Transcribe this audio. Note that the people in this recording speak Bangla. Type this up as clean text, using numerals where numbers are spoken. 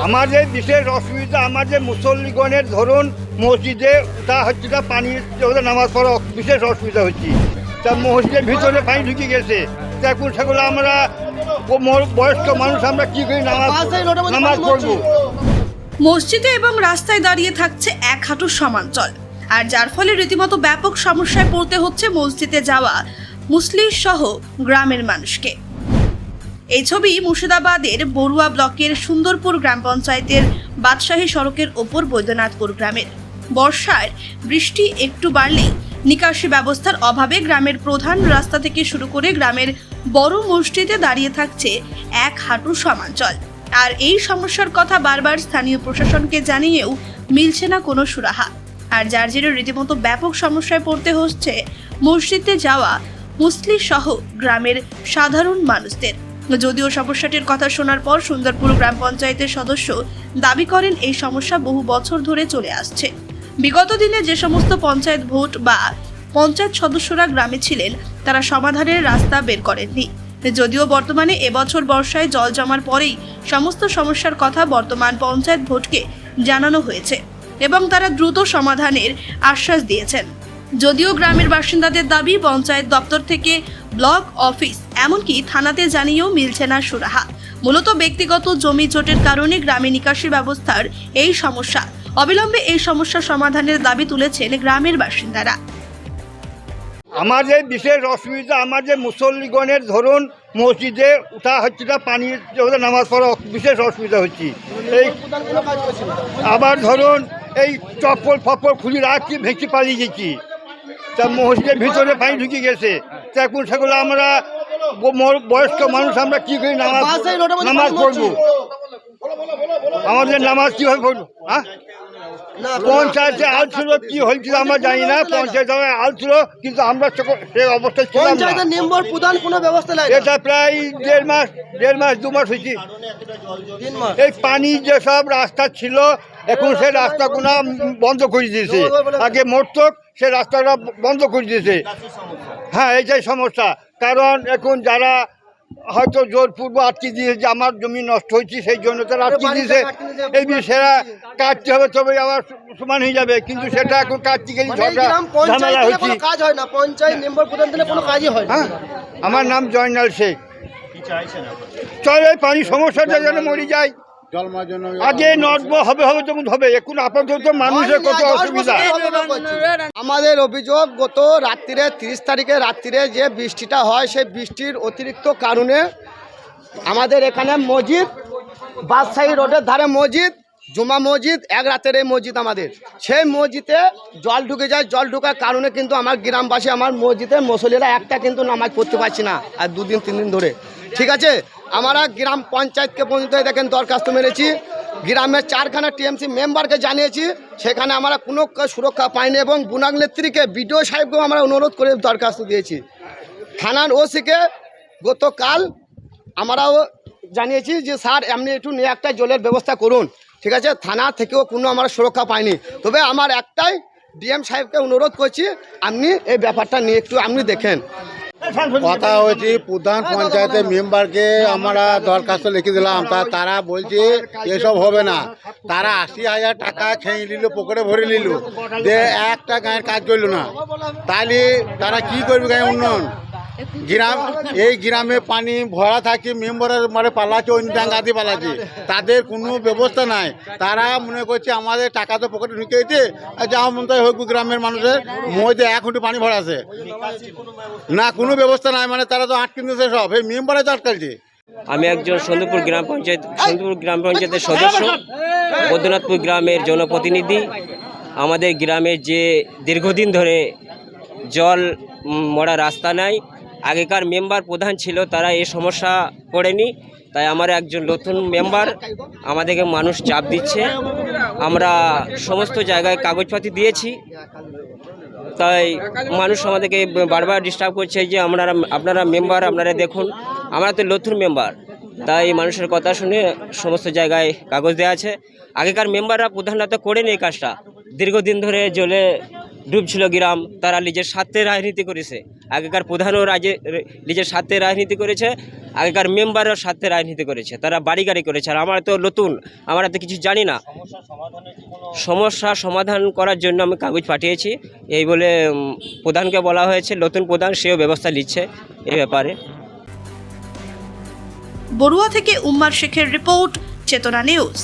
আমাদের বিশেষ অসুবিধা, আমাদের মুসল্লিগণের ধরুন মসজিদে তা হচ্ছে না, পানির নামাজ পড়া বিশেষ অসুবিধা হচ্ছে। তা মসজিদের ভিতরে পানি ঢুকে গেছে, তা এখন সেগুলো আমরা বয়স্ক মানুষ আমরা কি করে নামাজ পড়বো। মসজিদে এবং রাস্তায় দাঁড়িয়ে থাকছে এক হাঁটু সমান জল, আর যার ফলে রীতিমতো ব্যাপক সমস্যায় পড়তে হচ্ছে মসজিদে যাওয়া মুসলিম সহ গ্রামের মানুষকে। এই ছবি মুর্শিদাবাদের বড়ুয়া ব্লকের সুন্দরপুর গ্রাম পঞ্চায়েতের বাদশাহী সড়কের ওপর বৈদ্যনাথপুর গ্রামের। বর্ষার বৃষ্টি একটু বাড়লেই নিকাশি ব্যবস্থার অভাবে গ্রামের প্রধান রাস্তা থেকে শুরু করে গ্রামের বড় মসজিদে দাঁড়িয়ে থাকছে এক হাঁটু সমান জল। আর এই সমস্যার কথা বারবার স্থানীয় প্রশাসনকে জানিয়েও মিলছে না কোনো সুরাহা। আর যার জেরে রীতিমতো ব্যাপক সমস্যায় পড়তে হচ্ছে মসজিদে যাওয়া মুসলিম সহ গ্রামের সাধারণ মানুষদের। যদিও সমস্যাটির কথা শোনার পর সুন্দরপুর গ্রাম পঞ্চায়েতের সদস্য দাবি করেন এই সমস্যা বহু বছর ধরে চলে আসছে। বিগত দিনে যে সমস্ত পঞ্চায়েত ভোট বা পঞ্চায়েত সদস্যরা গ্রামে ছিলেন তারা সমাধানের রাস্তা বের করেননি। যদিও বর্তমানে এবছর বর্ষায় জল জমার পরেই সমস্ত সমস্যার কথা বর্তমান পঞ্চায়েত ভোটকে জানানো হয়েছে এবং তারা দ্রুত সমাধানের আশ্বাস দিয়েছেন। যদিও গ্রামের বাসিন্দাদের দাবি পঞ্চায়েত দপ্তর থেকে ব্লক অফিস এমনকি থানাতে জানিয়েও মিলছে না সুরাহা। মূলত ব্যক্তিগত জমি জোটের কারণে গ্রামে নিকাশি ব্যবস্থার এই সমস্যা। অবিলম্বে এই সমস্যা সমাধানের দাবি তুলেছেন গ্রামের বাসিন্দারা। আমাদের বিশেষ অসুবিধা, আমাদের মুসল্লিগণের ধরুন মসজিদে উঠা হচ্ছে না, পানির নামাজ পড়া বিশেষ অসুবিধা হচ্ছে। এই আবার ধরুন এই চপ্পল ফপ্পল খুলে রাখছি, ভেঙে পালিয়ে গেছি, তা মসজিদের ভিতরে পানি ঢুকে গেছে, তা এখন সেগুলো আমরা বয়স্ক মানুষ আমরা কি করে নামাজ পড়বো। আমাদের নামাজ কীভাবে পড়বো? হ্যাঁ, পঞ্চায়েতে আল ছিল, কি হয়েছিল আমরা জানি না। পঞ্চায়েত আল ছিল, কিন্তু আমরা সেই অবস্থায় ছিলাম না। এটা প্রায় দেড় মাস 2 মাস হয়েছে। এই পানি যেসব রাস্তা ছিল এখন সেই রাস্তাগুলো বন্ধ করে দিয়েছে। আগে মোটক সে রাস্তাটা বন্ধ করে দিয়েছে। হ্যাঁ, এইটাই সমস্যা। কারণ এখন যারা হয়তো জোরপূর্ব আটকে দিয়েছে যে আমার জমি নষ্ট হয়েছে, সেই জন্য তারা আটকে দিয়েছে। এই বিষয়টা কাটতে হবে, তবে আবার সমান হয়ে যাবে, কিন্তু সেটা এখন কাটতে গেলে ঝামেলা হচ্ছে। হ্যাঁ, আমার নাম জয়নাল শেখ। চলে পানি সমস্যাটা যেন মরে যায়। আগে নর্ব হবে তখন হবে, এখন আপাতত মানুষের কত অসুবিধা। আমাদের অভিযোগ, গত রাত্রিরে 30 তারিখে রাত্রিরে যে বৃষ্টিটা হয়, সেই বৃষ্টির অতিরিক্ত কারণে আমাদের এখানে মসজিদ, বাদশাহী রোডের ধারে মসজিদ, জুমা মসজিদ, এক রাতের এই মসজিদ আমাদের, সেই মসজিদে জল ঢুকে যায়। জল ঢোকার কারণে কিন্তু আমার গ্রামবাসী, আমার মসজিদের মুসল্লিরা একটা কিন্তু নামাজ পড়তে পারছি না আর 2 দিন 3 দিন ধরে। ঠিক আছে, আমরা গ্রাম পঞ্চায়েতকে পর্যন্ত দেখেন দরখাস্ত মেরেছি, গ্রামের 4খানা টিএমসি মেম্বারকে জানিয়েছি, সেখানে আমরা কোনো সুরক্ষা পাইনি এবং বুনাক নেত্রীকে, বিডিও সাহেবকেও আমরা অনুরোধ করে দরখাস্ত দিয়েছি। থানার ওসিকে গতকাল আমরাও জানিয়েছি যে স্যার এমনি একটু নিয়ে একটা জলের ব্যবস্থা করুন। ঠিক আছে, থানা থেকেও কোনো আমরা সুরক্ষা পাইনি। তবে আমার একটাই ডিএম সাহেবকে অনুরোধ করছি, আপনি এই ব্যাপারটা নিয়ে একটু আপনি দেখেন। কথা হয়েছে প্রধান পঞ্চায়েতের মেম্বারকে আমরা দরখাস্ত লিখে দিলাম, তারা বলছে এসব হবে না। তারা 80,000 টাকা খেয়ে নিল, পকেটে ভরে নিল, যে একটা গায়ের কাজ করল না। তাহলে তারা কি করবে গায়ে উন্নয়ন? এই গ্রামে পানি ভরা থাকে, মেম্বারের মানে পালাচ্ছে, অন্য ডাঙ্গাতে পালাচ্ছে, তাদের কোনো ব্যবস্থা নাই। তারা মনে করছে আমাদের টাকা তো পকেটে ঢুকেছে, যা মন তাই হোক, গ্রামের মানুষের মধ্যে 1 ফুট পানি ভরা আছে না, কোনো ব্যবস্থা নাই। মানে তারা তো আটকে দিয়েছে সব, এই মেম্বারে তো আটকালছে। আমি একজন সুন্দরপুর গ্রাম পঞ্চায়েতের সদস্য, বৈদ্যনাথপুর গ্রামের জনপ্রতিনিধি। আমাদের গ্রামে যে দীর্ঘদিন ধরে জল মরা রাস্তা নাই, আগেকার মেম্বার প্রধান ছিল, তারা এই সমস্যা পড়েনি। তাই আমার একজন নতুন মেম্বার, আমাদেরকে মানুষ চাপ দিচ্ছে। আমরা সমস্ত জায়গায় কাগজপাতি দিয়েছি, তাই মানুষ আমাদেরকে বারবার ডিস্টার্ব করছে যে আপনারা মেম্বার, আপনারা দেখুন। আমরা তো নতুন মেম্বার, তাই মানুষের কথা শুনে সমস্ত জায়গায় কাগজ দেওয়া আছে। আগেকার মেম্বাররা, প্রধানরা তো করেনি এই কাজটা। দীর্ঘদিন ধরে জলে ডুবছিল গ্রাম, তারা নিজের স্বার্থে রাজনীতি করেছে। আগেকার প্রধানও নিজের স্বার্থে রাজনীতি করেছে, আগেকার মেম্বারও স্বার্থে রাজনীতি করেছে, তারা বাড়ি গাড়ি করেছে। আর আমরা তো নতুন, আমরা তো কিছু জানি না। সমস্যা সমাধান করার জন্য আমি কাগজ পাঠিয়েছি, এই বলে প্রধানকে বলা হয়েছে। নতুন প্রধান, সেও ব্যবস্থা নিচ্ছে এই ব্যাপারে। বড়ুয়া থেকে উম্মার শেখের রিপোর্ট, চেতনা নিউজ।